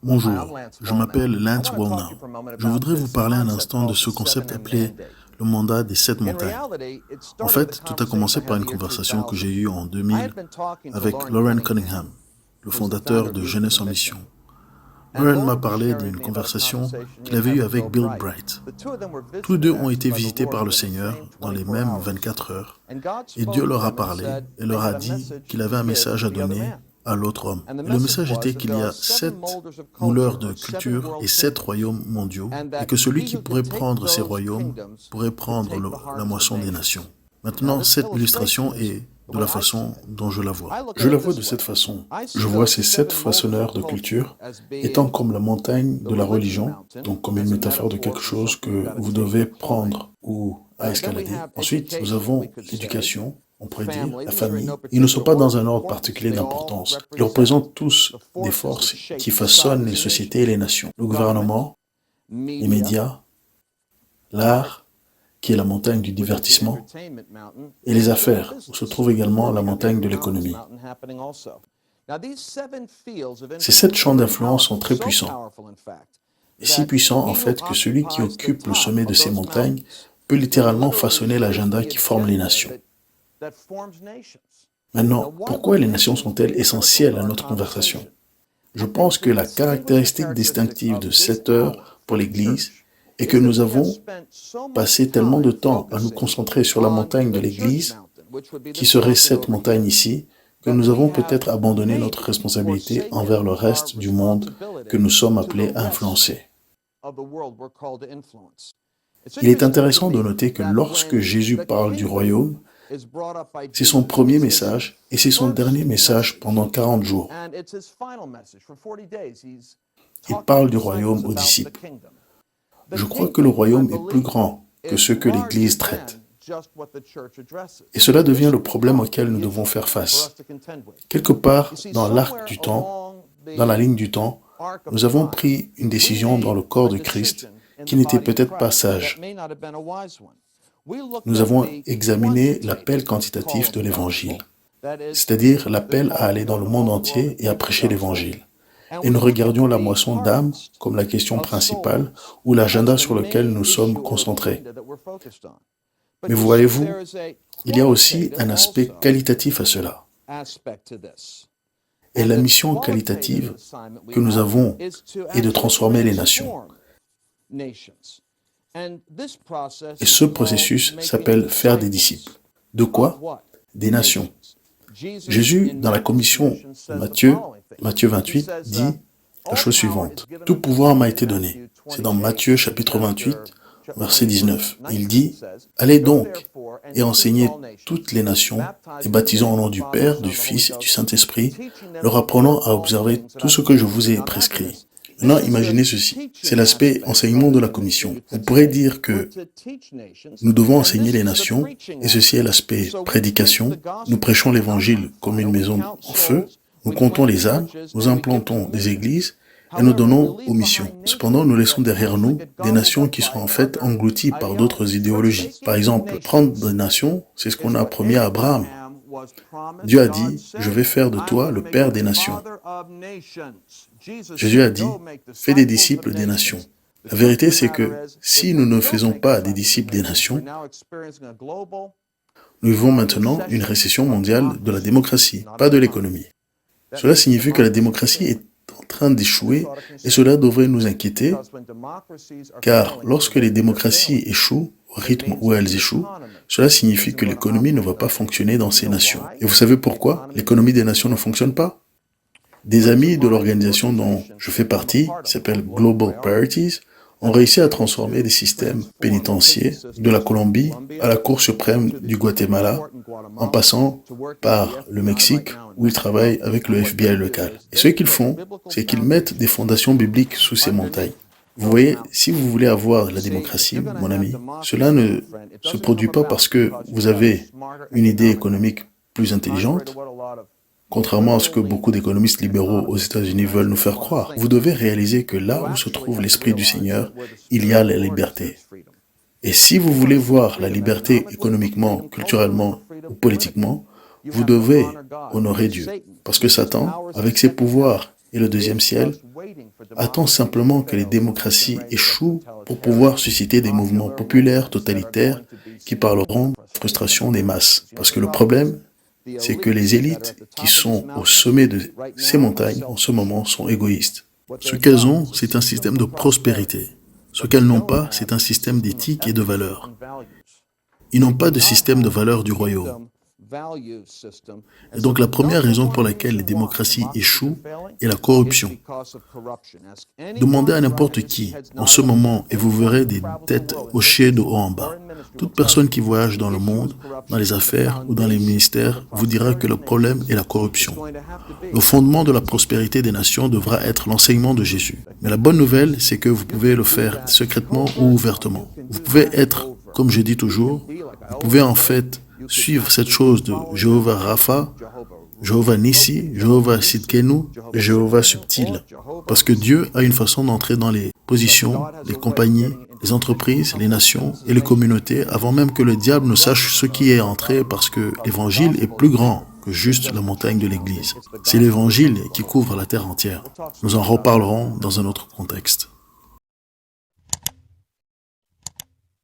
Bonjour, je m'appelle Lance Wallnau. Je voudrais vous parler un instant de ce concept appelé le mandat des 7 montagnes. En fait, tout a commencé par une conversation que j'ai eue en 2000 avec Lauren Cunningham, le fondateur de Jeunesse en Mission. Lauren m'a parlé d'une conversation qu'il avait eue avec Bill Bright. Tous deux ont été visités par le Seigneur dans les mêmes 24 heures, et Dieu leur a parlé et leur a dit qu'il avait un message à donner à l'autre homme. Et le message était qu'il y a 7 mouleurs de culture et 7 royaumes mondiaux, et que celui qui pourrait prendre ces royaumes pourrait prendre la moisson des nations. Maintenant, cette illustration est de la façon dont je la vois. Je la vois de cette façon. Je vois ces 7 façonneurs de culture étant comme la montagne de la religion, donc comme une métaphore de quelque chose que vous devez prendre ou à escalader. Ensuite, nous avons l'éducation, on pourrait dire, la famille. Ils ne sont pas dans un ordre particulier d'importance. Ils représentent tous des forces qui façonnent les sociétés et les nations. Le gouvernement, les médias, l'art, qui est la montagne du divertissement, et les affaires, où se trouve également la montagne de l'économie. Ces 7 champs d'influence sont très puissants, et si puissants en fait que celui qui occupe le sommet de ces montagnes peut littéralement façonner l'agenda qui forme les nations. Maintenant, pourquoi les nations sont-elles essentielles à notre conversation? Je pense que la caractéristique distinctive de 7 heures pour l'Église et que nous avons passé tellement de temps à nous concentrer sur la montagne de l'Église, qui serait cette montagne ici, que nous avons peut-être abandonné notre responsabilité envers le reste du monde que nous sommes appelés à influencer. Il est intéressant de noter que lorsque Jésus parle du royaume, c'est son premier message et c'est son dernier message pendant 40 jours. Il parle du royaume aux disciples. Je crois que le royaume est plus grand que ce que l'Église traite. Et cela devient le problème auquel nous devons faire face. Quelque part dans l'arc du temps, dans la ligne du temps, nous avons pris une décision dans le corps de Christ qui n'était peut-être pas sage. Nous avons examiné l'appel quantitatif de l'Évangile, c'est-à-dire l'appel à aller dans le monde entier et à prêcher l'Évangile. Et nous regardions la moisson d'âmes comme la question principale ou l'agenda sur lequel nous sommes concentrés. Mais voyez-vous, il y a aussi un aspect qualitatif à cela. Et la mission qualitative que nous avons est de transformer les nations. Et ce processus s'appelle faire des disciples. De quoi? Des nations. Jésus, dans la commission de Matthieu 28, dit la chose suivante. « Tout pouvoir m'a été donné. » C'est dans Matthieu chapitre 28, verset 19. Il dit « Allez donc et enseignez toutes les nations et baptisons au nom du Père, du Fils et du Saint-Esprit, leur apprenant à observer tout ce que je vous ai prescrit. » Maintenant, imaginez ceci. C'est l'aspect enseignement de la commission. Vous pourrez dire que nous devons enseigner les nations, et ceci est l'aspect prédication. Nous prêchons l'évangile comme une maison en feu. Nous comptons les âmes, nous implantons des églises, et nous donnons aux missions. Cependant, nous laissons derrière nous des nations qui sont en fait englouties par d'autres idéologies. Par exemple, prendre des nations, c'est ce qu'on a promis à Abraham. Dieu a dit, « Je vais faire de toi le Père des nations. » Jésus a dit, « Fais des disciples des nations. » La vérité, c'est que si nous ne faisons pas des disciples des nations, nous vivons maintenant une récession mondiale de la démocratie, pas de l'économie. Cela signifie que la démocratie est en train d'échouer et cela devrait nous inquiéter, car lorsque les démocraties échouent, au rythme où elles échouent, cela signifie que l'économie ne va pas fonctionner dans ces nations. Et vous savez pourquoi l'économie des nations ne fonctionne pas? Des amis de l'organisation dont je fais partie, qui s'appelle Global Priorities, ont réussi à transformer des systèmes pénitentiaires de la Colombie à la Cour suprême du Guatemala, en passant par le Mexique, où ils travaillent avec le FBI local. Et ce qu'ils font, c'est qu'ils mettent des fondations bibliques sous ces montagnes. Vous voyez, si vous voulez avoir la démocratie, mon ami, cela ne se produit pas parce que vous avez une idée économique plus intelligente, contrairement à ce que beaucoup d'économistes libéraux aux États-Unis veulent nous faire croire. Vous devez réaliser que là où se trouve l'Esprit du Seigneur, il y a la liberté. Et si vous voulez voir la liberté économiquement, culturellement ou politiquement, vous devez honorer Dieu. Parce que Satan, avec ses pouvoirs et le deuxième ciel, Attend simplement que les démocraties échouent pour pouvoir susciter des mouvements populaires totalitaires qui parleront de la frustration des masses. Parce que le problème, c'est que les élites qui sont au sommet de ces montagnes en ce moment sont égoïstes. Ce qu'elles ont, c'est un système de prospérité. Ce qu'elles n'ont pas, c'est un système d'éthique et de valeurs. Ils n'ont pas de système de valeurs du royaume. Et donc la première raison pour laquelle les démocraties échouent est la corruption. Demandez à n'importe qui en ce moment et vous verrez des têtes hochées de haut en bas. Toute personne qui voyage dans le monde, dans les affaires ou dans les ministères vous dira que le problème est la corruption. Le fondement de la prospérité des nations devra être l'enseignement de Jésus. Mais la bonne nouvelle, c'est que vous pouvez le faire secrètement ou ouvertement. Vous pouvez être, comme je dis toujours, vous pouvez en fait suivre cette chose de Jéhovah Rapha, Jéhovah Nissi, Jéhovah Sidkenu et Jéhovah Subtil. Parce que Dieu a une façon d'entrer dans les positions, les compagnies, les entreprises, les nations et les communautés avant même que le diable ne sache ce qui est entré parce que l'évangile est plus grand que juste la montagne de l'église. C'est l'évangile qui couvre la terre entière. Nous en reparlerons dans un autre contexte.